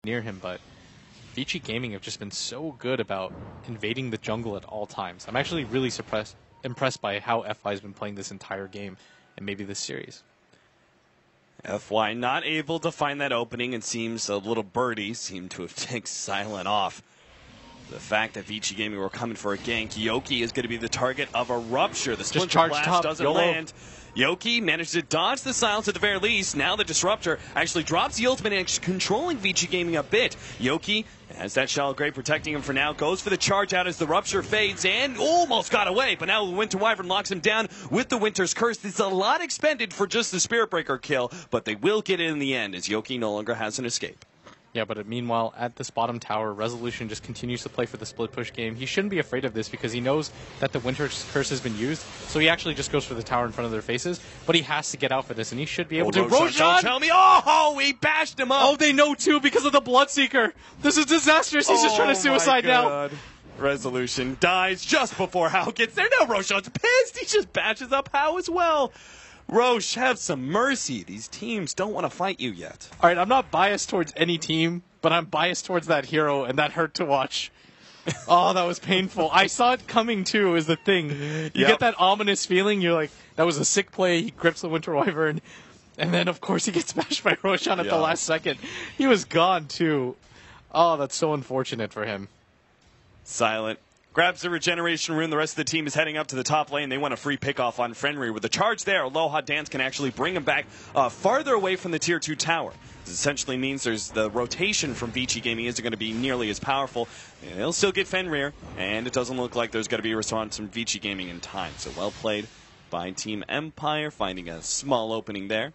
near him, but Vici Gaming have just been so good about invading the jungle at all times. I'm actually really impressed by how FY has been playing this entire game and maybe this series. FY not able to find that opening, and seems a little birdie seemed to have taken Silent off. The fact that Vici Gaming were coming for a gank, Yoki is going to be the target of a rupture. The Splinter Blast doesn't land. Yoki managed to dodge the silence at the very least. Now the Disruptor actually drops the ultimate and controlling Vici Gaming a bit. Yoki has that Shallow Grave protecting him for now. Goes for the charge out as the Rupture fades and almost got away. But now the Winter Wyvern locks him down with the Winter's Curse. It's a lot expended for just the Spirit Breaker kill, but they will get it in the end as Yoki no longer has an escape. Yeah, but meanwhile, at this bottom tower, Resolution just continues to play for the split push game. He shouldn't be afraid of this because he knows that the Winter's Curse has been used, so he actually just goes for the tower in front of their faces, but he has to get out for this, and he should be able to. Roshan, don't tell me! Oh, he bashed him up! Oh, they know too because of the Bloodseeker! This is disastrous! He's just trying to suicide now! Resolution dies just before Hao gets there. No, Roshan's pissed! He just bashes up Hao as well! Roche, have some mercy. These teams don't want to fight you yet. All right, I'm not biased towards any team, but I'm biased towards that hero, and that hurt to watch. Oh, that was painful. I saw it coming, too, is the thing. You get that ominous feeling. You're like, that was a sick play. He grips the Winter Wyvern. And then, of course, he gets bashed by Roshan at the last second. He was gone, too. Oh, that's so unfortunate for him. Silent grabs the regeneration rune. The rest of the team is heading up to the top lane. They want a free pickoff on Fenrir. With the charge there, Aloha Dance can actually bring him back farther away from the Tier 2 tower. This essentially means there's the rotation from Vici Gaming isn't going to be nearly as powerful. They'll still get Fenrir, and it doesn't look like there's going to be a response from Vici Gaming in time. So well played by Team Empire, finding a small opening there.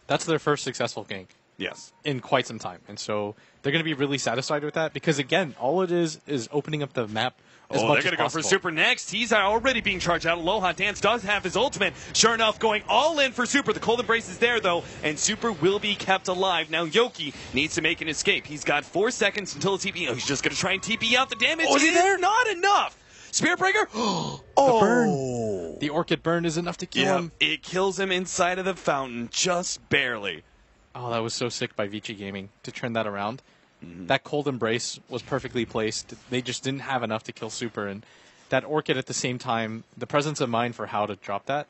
That's their first successful gank. Yes. In quite some time. And so they're going to be really satisfied with that because, again, all it is opening up the map. They're going to go for Super next. He's already being charged out. Aloha Dance does have his ultimate. Sure enough, going all in for Super. The Cold Embrace is there, though, and Super will be kept alive. Now, Yoki needs to make an escape. He's got 4 seconds until the TP. Oh, he's just going to try and TP out the damage. Oh, is he there? Not enough. Spirit Breaker. The burn. The Orchid burn is enough to kill him. It kills him inside of the fountain, just barely. Oh, that was so sick by Vici Gaming to turn that around. That Cold Embrace was perfectly placed. They just didn't have enough to kill Super. And that Orchid at the same time, the presence of mind for how to drop that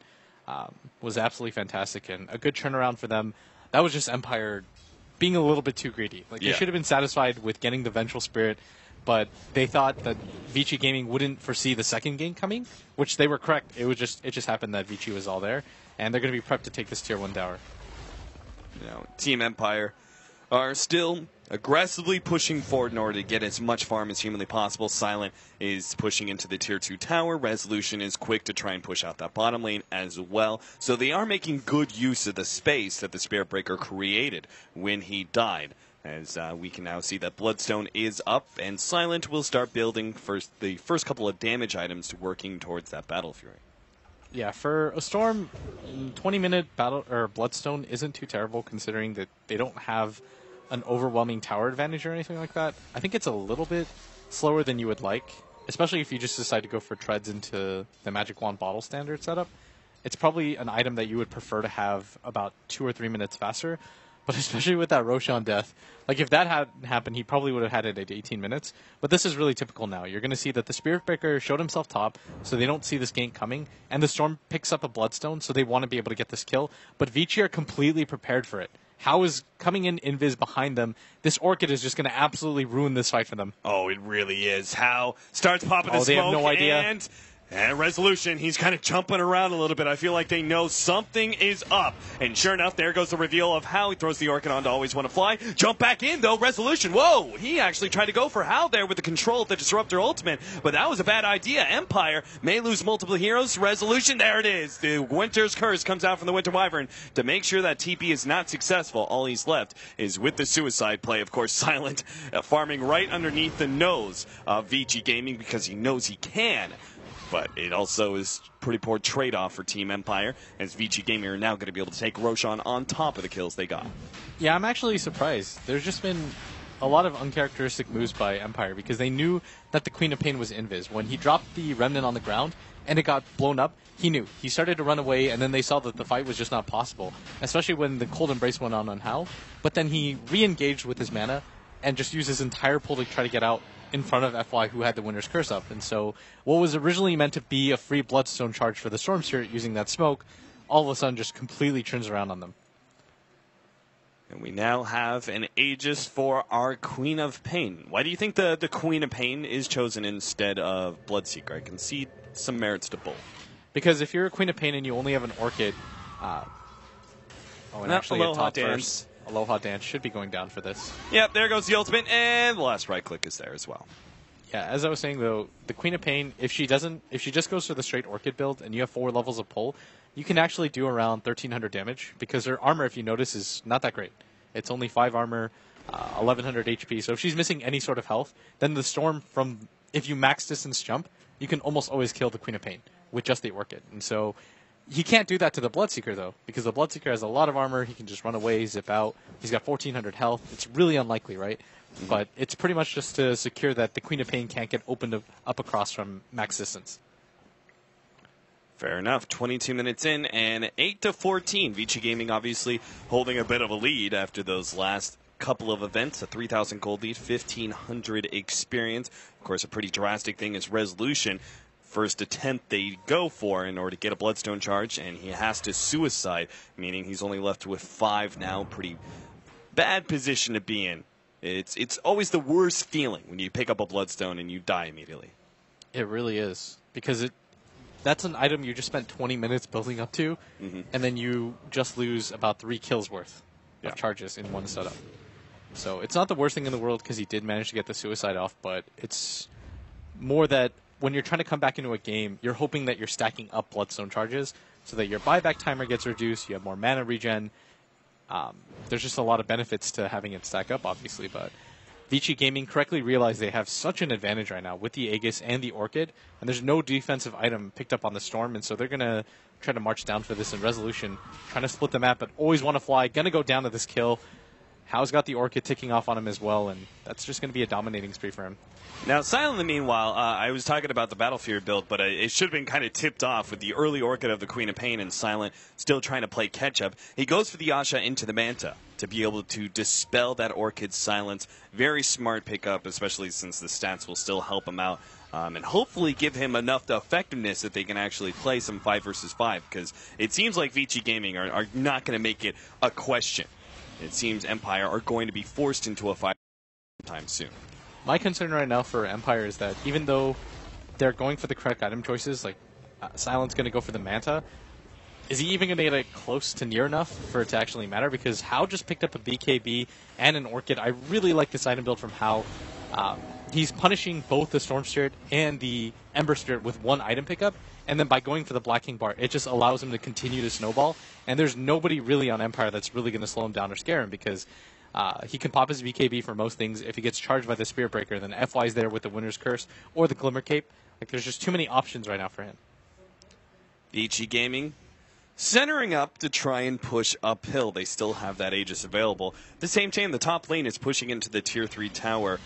was absolutely fantastic. And a good turnaround for them. That was just Empire being a little bit too greedy. Like they should have been satisfied with getting the Vengeful Spirit, but they thought that Vici Gaming wouldn't foresee the second game coming, which they were correct. It just happened that Vici was all there. And they're going to be prepped to take this Tier 1 tower. Team Empire are still aggressively pushing forward in order to get as much farm as humanly possible. Silent is pushing into the Tier 2 tower. Resolution is quick to try and push out that bottom lane as well. So they are making good use of the space that the Spirit Breaker created when he died. As we can now see that Bloodstone is up, and Silent will start building the first couple of damage items working towards that Battle Fury. Yeah, for a Storm, 20-minute battle or Bloodstone isn't too terrible considering that they don't have an overwhelming tower advantage or anything like that. I think it's a little bit slower than you would like, especially if you just decide to go for treads into the Magic Wand bottle standard setup. It's probably an item that you would prefer to have about 2 or 3 minutes faster, but especially with that Roshan death, like if that had happened, he probably would have had it at 18 minutes. But this is really typical now. You're going to see that the Spirit Breaker showed himself top, so they don't see this gank coming, and the Storm picks up a Bloodstone, so they want to be able to get this kill. But Vici are completely prepared for it. Hao is coming in invis behind them. This Orchid is just going to absolutely ruin this fight for them. Oh, it really is. Hao starts popping the smoke. They have no idea. And Resolution, he's kind of jumping around a little bit. I feel like they know something is up. And sure enough, there goes the reveal of Hao. He throws the Orchid on to Always Want to Fly. Jump back in, though. Resolution. Whoa! He actually tried to go for Hao there with the control of the Disruptor ultimate. But that was a bad idea. Empire may lose multiple heroes. Resolution. There it is. The Winter's Curse comes out from the Winter Wyvern to make sure that TP is not successful. All he's left is with the suicide play. Of course, Silent farming right underneath the nose of Vici Gaming because he knows he can. But it also is pretty poor trade-off for Team Empire, as Vici Gaming are now going to be able to take Roshan on top of the kills they got. Yeah, I'm actually surprised. There's just been a lot of uncharacteristic moves by Empire, because they knew that the Queen of Pain was invis. When he dropped the Remnant on the ground, and it got blown up, he knew. He started to run away, and then they saw that the fight was just not possible, especially when the Cold Embrace went on Hao. But then he re-engaged with his mana, and just use his entire pull to try to get out in front of FY, who had the Winner's Curse up. And so what was originally meant to be a free Bloodstone charge for the Storm Spirit using that smoke, all of a sudden just completely turns around on them. And we now have an Aegis for our Queen of Pain. Why do you think the Queen of Pain is chosen instead of Bloodseeker? I can see some merits to both. Because if you're a Queen of Pain and you only have an Orchid, actually Aloha Dance. First, Aloha Dance should be going down for this. Yep, there goes the ultimate, and the last right click is there as well. Yeah, as I was saying though, the Queen of Pain, if she just goes for the straight Orchid build and you have 4 levels of pull, you can actually do around 1,300 damage because her armor, if you notice, is not that great. It's only 5 armor, 1,100 HP. So if she's missing any sort of health, then the Storm if you max distance jump, you can almost always kill the Queen of Pain with just the Orchid. And so he can't do that to the Bloodseeker though, because the Bloodseeker has a lot of armor. He can just run away, zip out. He's got 1,400 health. It's really unlikely, right? Mm-hmm. But it's pretty much just to secure that the Queen of Pain can't get opened up across from max distance. Fair enough. 22 minutes in and 8-14. Vici Gaming obviously holding a bit of a lead after those last couple of events. A 3,000 gold lead, 1,500 experience. Of course, a pretty drastic thing is Resolution. First attempt they go for in order to get a Bloodstone charge, and he has to suicide, meaning he's only left with 5 now. Pretty bad position to be in. It's always the worst feeling when you pick up a Bloodstone and you die immediately. It really is, because that's an item you just spent 20 minutes building up to, and then you just lose about 3 kills worth of charges in one setup. So it's not the worst thing in the world because he did manage to get the suicide off, but it's more that when you're trying to come back into a game, you're hoping that you're stacking up Bloodstone charges so that your buyback timer gets reduced, you have more mana regen. There's just a lot of benefits to having it stack up, obviously, but Vici Gaming correctly realized they have such an advantage right now with the Aegis and the Orchid, and there's no defensive item picked up on the Storm, and so they're going to try to march down for this in Resolution, trying to split the map, but always want to fly, going to go down to this kill. Hao's got the Orchid ticking off on him as well, and that's just going to be a dominating spree for him. Now, Silent, meanwhile, I was talking about the Battlefield build, but it should have been kind of tipped off with the early Orchid of the Queen of Pain and Silent still trying to play catch-up. He goes for the Yasha into the Manta to be able to dispel that Orchid's silence. Very smart pickup, especially since the stats will still help him out. And hopefully give him enough effectiveness that they can actually play some 5 versus 5, because it seems like Vici Gaming are not going to make it a question. It seems Empire are going to be forced into a 5 sometime soon. My concern right now for Empire is that even though they're going for the correct item choices, like Silent's going to go for the Manta, is he even going to get it close to near enough for it to actually matter? Because Hao just picked up a BKB and an Orchid. I really like this item build from Hao. He's punishing both the Storm Spirit and the Ember Spirit with one item pickup, and then by going for the Black King bar, it just allows him to continue to snowball, and there's nobody really on Empire that's really going to slow him down or scare him, because he can pop his BKB for most things. If he gets charged by the Spirit Breaker, then FY's there with the Winner's Curse or the Glimmer Cape. Like, there's just too many options right now for him. Vici Gaming centering up to try and push uphill. They still have that Aegis available. At the same time, the top lane is pushing into the Tier 3 tower.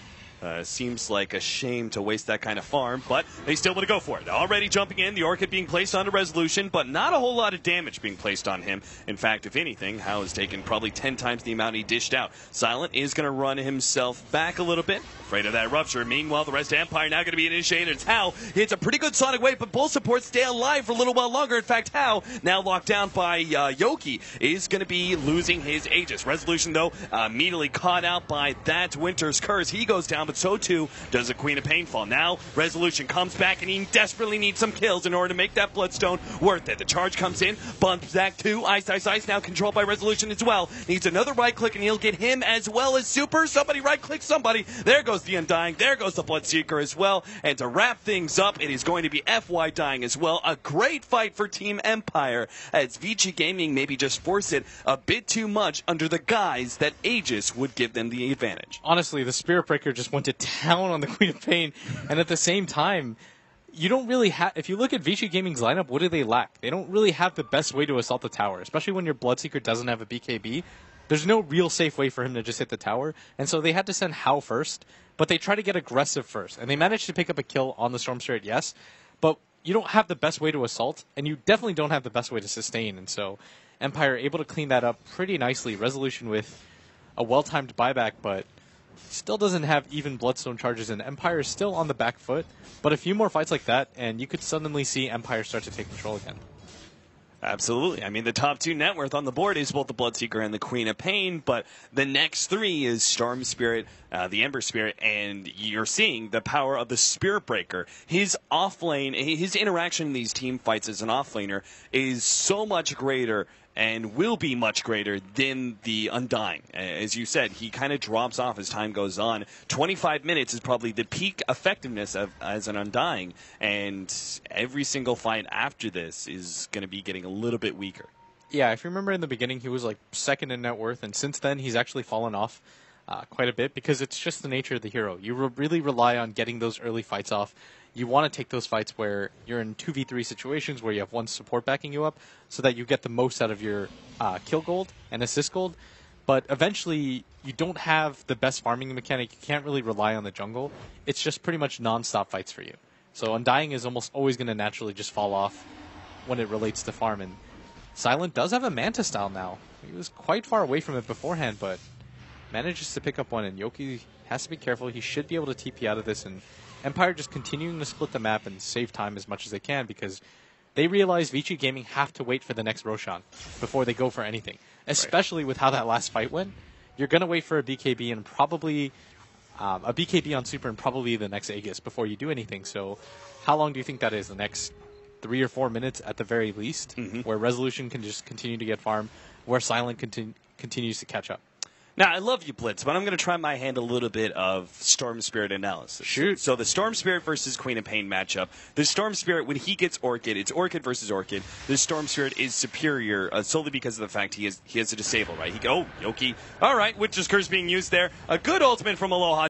Seems like a shame to waste that kind of farm, but they still want to go for it. Already jumping in, the Orchid being placed onto Resolution, but not a whole lot of damage being placed on him. In fact, if anything, Hao has taken probably 10 times the amount he dished out. Silent is going to run himself back a little bit, afraid of that rupture. Meanwhile, the rest of Empire now going to be initiated. It's Hao. Hits a pretty good Sonic Wave, but both supports stay alive for a little while longer. In fact, Hao, now locked down by Yoki, is going to be losing his Aegis. Resolution, though, immediately caught out by that Winter's Curse. He goes down, but so too does the Queen of Painfall. Now, Resolution comes back, and he desperately needs some kills in order to make that Bloodstone worth it. The charge comes in, bumps back to Ice, Ice, Ice, now controlled by Resolution as well. Needs another right click, and he'll get him as well as Super. Somebody right click somebody. There goes the Undying. There goes the Bloodseeker as well. And to wrap things up, it is going to be FY dying as well. A great fight for Team Empire, as Vici Gaming maybe just force it a bit too much under the guise that Aegis would give them the advantage. Honestly, the Spirit Breaker just went to town on the Queen of Pain, and at the same time, you don't really have. If you look at Vici Gaming's lineup, what do they lack? They don't really have the best way to assault the tower, especially when your Bloodseeker doesn't have a BKB. There's no real safe way for him to just hit the tower, and so they had to send Hao first, but they try to get aggressive first, and they managed to pick up a kill on the Storm Spirit, yes, but you don't have the best way to assault, and you definitely don't have the best way to sustain, and so Empire able to clean that up pretty nicely. Resolution with a well-timed buyback, but Still doesn't have even Bloodstone charges, and Empire is still on the back foot. But a few more fights like that, and you could suddenly see Empire start to take control again. Absolutely. I mean, the top 2 net worth on the board is both the Bloodseeker and the Queen of Pain, but the next 3 is Storm Spirit, the Ember Spirit, and you're seeing the power of the Spirit Breaker. His offlane, his interaction in these team fights as an offlaner is so much greater and will be much greater than the Undying. As you said, he kind of drops off as time goes on. 25 minutes is probably the peak effectiveness as an Undying, and every single fight after this is going to be getting a little bit weaker. Yeah, if you remember in the beginning, he was like second in net worth, and since then he's actually fallen off quite a bit because it's just the nature of the hero. You really rely on getting those early fights off. You want to take those fights where you're in 2v3 situations where you have one support backing you up so that you get the most out of your kill gold and assist gold. But eventually, you don't have the best farming mechanic. You can't really rely on the jungle. It's just pretty much non-stop fights for you. So Undying is almost always going to naturally just fall off when it relates to farm. And Silent does have a Manta style now. He was quite far away from it beforehand, but manages to pick up one. And Yoki has to be careful. He should be able to TP out of this, and Empire just continuing to split the map and save time as much as they can because they realize Vici Gaming have to wait for the next Roshan before they go for anything. Especially with how that last fight went. You're going to wait for a BKB and probably a BKB on Super and probably the next Aegis before you do anything. So how long do you think that is? The next 3 or 4 minutes at the very least, where Resolution can just continue to get farm, where Silent continues to catch up. Now, I love you, Blitz, but I'm going to try my hand a little bit of Storm Spirit analysis. Shoot. So the Storm Spirit versus Queen of Pain matchup. The Storm Spirit, when he gets Orchid, it's Orchid versus Orchid. The Storm Spirit is superior solely because of the fact he has a disable, right? Yoki. All right, Witch's Curse being used there. A good ultimate from Aloha.